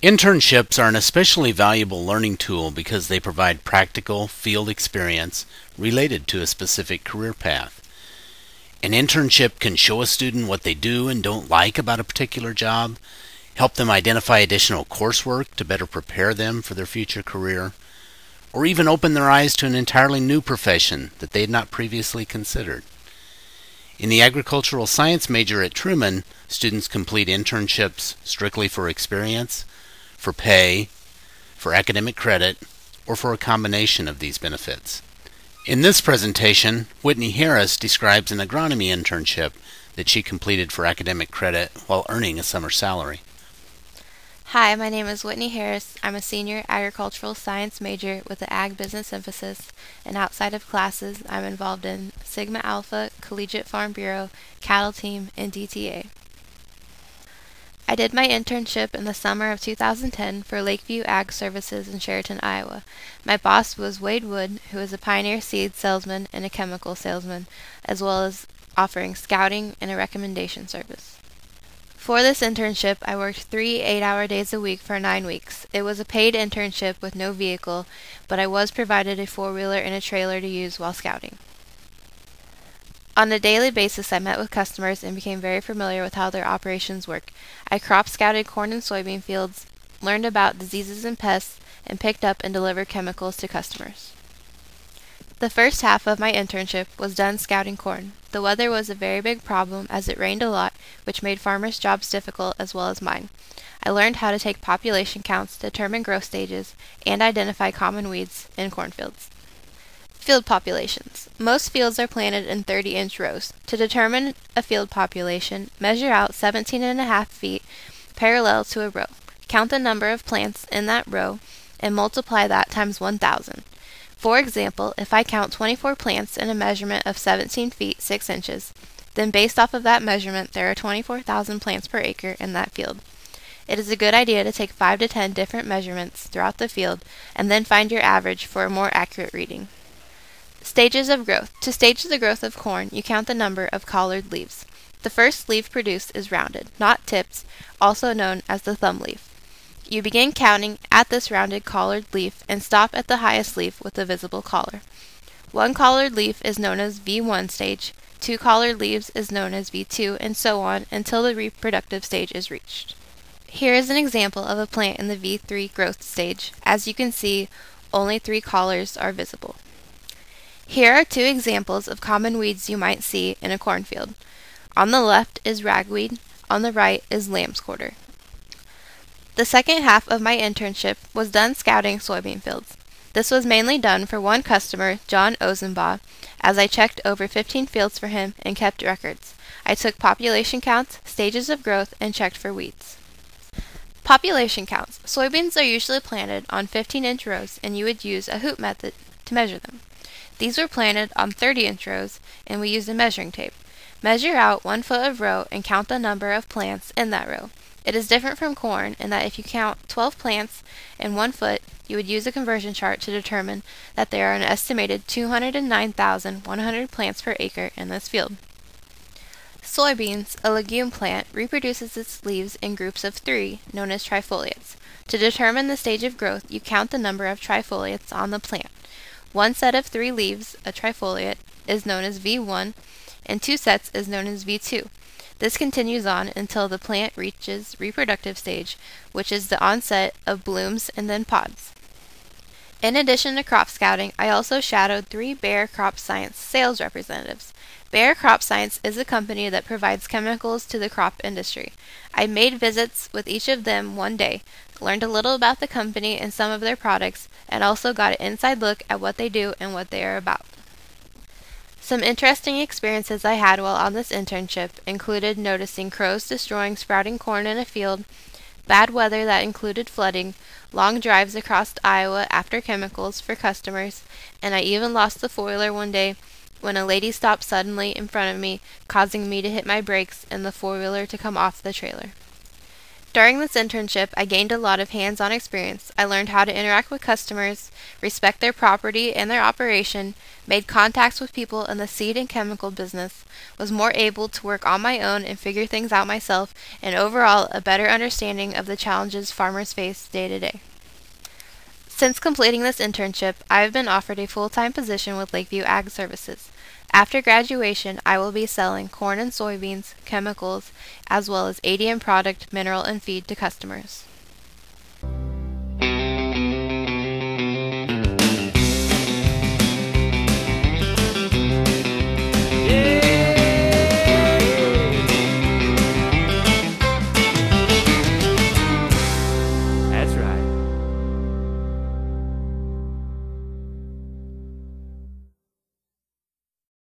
Internships are an especially valuable learning tool because they provide practical field experience related to a specific career path. An internship can show a student what they do and don't like about a particular job, help them identify additional coursework to better prepare them for their future career, or even open their eyes to an entirely new profession that they had not previously considered. In the agricultural science major at Truman, students complete internships strictly for experience, for pay, for academic credit, or for a combination of these benefits. In this presentation, Whitney Harris describes an agronomy internship that she completed for academic credit while earning a summer salary. Hi, my name is Whitney Harris. I'm a senior agricultural science major with an ag business emphasis, and outside of classes, I'm involved in Sigma Alpha, Collegiate Farm Bureau, Cattle Team, and DTA. I did my internship in the summer of 2010 for Lakeview Ag Services in Sheraton, Iowa. My boss was Wade Wood, who is a Pioneer seed salesman and a chemical salesman, as well as offering scouting and a recommendation service. For this internship, I worked 3 8-hour days a week for 9 weeks. It was a paid internship with no vehicle, but I was provided a four-wheeler and a trailer to use while scouting. On a daily basis, I met with customers and became very familiar with how their operations work. I crop scouted corn and soybean fields, learned about diseases and pests, and picked up and delivered chemicals to customers. The first half of my internship was done scouting corn. The weather was a very big problem as it rained a lot, which made farmers' jobs difficult as well as mine. I learned how to take population counts, determine growth stages, and identify common weeds in cornfields. Field populations. Most fields are planted in 30-inch rows. To determine a field population, measure out 17.5 feet parallel to a row. Count the number of plants in that row and multiply that times 1,000. For example, if I count 24 plants in a measurement of 17 feet 6 inches, then based off of that measurement, there are 24,000 plants per acre in that field. It is a good idea to take 5 to 10 different measurements throughout the field and then find your average for a more accurate reading. Stages of growth. To stage the growth of corn, you count the number of collared leaves. The first leaf produced is rounded, not tipped, also known as the thumb leaf. You begin counting at this rounded collared leaf and stop at the highest leaf with a visible collar. One collared leaf is known as V1 stage, 2 collared leaves is known as V2, and so on until the reproductive stage is reached. Here is an example of a plant in the V3 growth stage. As you can see, only 3 collars are visible. Here are 2 examples of common weeds you might see in a cornfield. On the left is ragweed, on the right is lamb's quarter. The second half of my internship was done scouting soybean fields. This was mainly done for one customer, John Ozenbaugh, as I checked over 15 fields for him and kept records. I took population counts, stages of growth, and checked for weeds. Population counts. Soybeans are usually planted on 15-inch rows, and you would use a hoop method to measure them. These were planted on 30-inch rows, and we used a measuring tape. Measure out 1 foot of row and count the number of plants in that row. It is different from corn in that if you count 12 plants in 1 foot, you would use a conversion chart to determine that there are an estimated 209,100 plants per acre in this field. Soybeans, a legume plant, reproduces its leaves in groups of 3, known as trifoliates. To determine the stage of growth, you count the number of trifoliates on the plant. One set of 3 leaves, a trifoliate, is known as V1, and 2 sets is known as V2. This continues on until the plant reaches reproductive stage, which is the onset of blooms and then pods. In addition to crop scouting, I also shadowed 3 Bayer Crop Science sales representatives. Bayer Crop Science is a company that provides chemicals to the crop industry. I made visits with each of them one day, learned a little about the company and some of their products, and also got an inside look at what they do and what they are about. Some interesting experiences I had while on this internship included noticing crows destroying sprouting corn in a field, bad weather that included flooding, long drives across Iowa after chemicals for customers, and I even lost the four-wheeler one day when a lady stopped suddenly in front of me, causing me to hit my brakes and the four-wheeler to come off the trailer. During this internship, I gained a lot of hands-on experience. I learned how to interact with customers, respect their property and their operation, made contacts with people in the seed and chemical business, was more able to work on my own and figure things out myself, and overall a better understanding of the challenges farmers face day to day. Since completing this internship, I have been offered a full-time position with Lakeview Ag Services. After graduation, I will be selling corn and soybeans, chemicals, as well as ADM product, mineral, and feed to customers.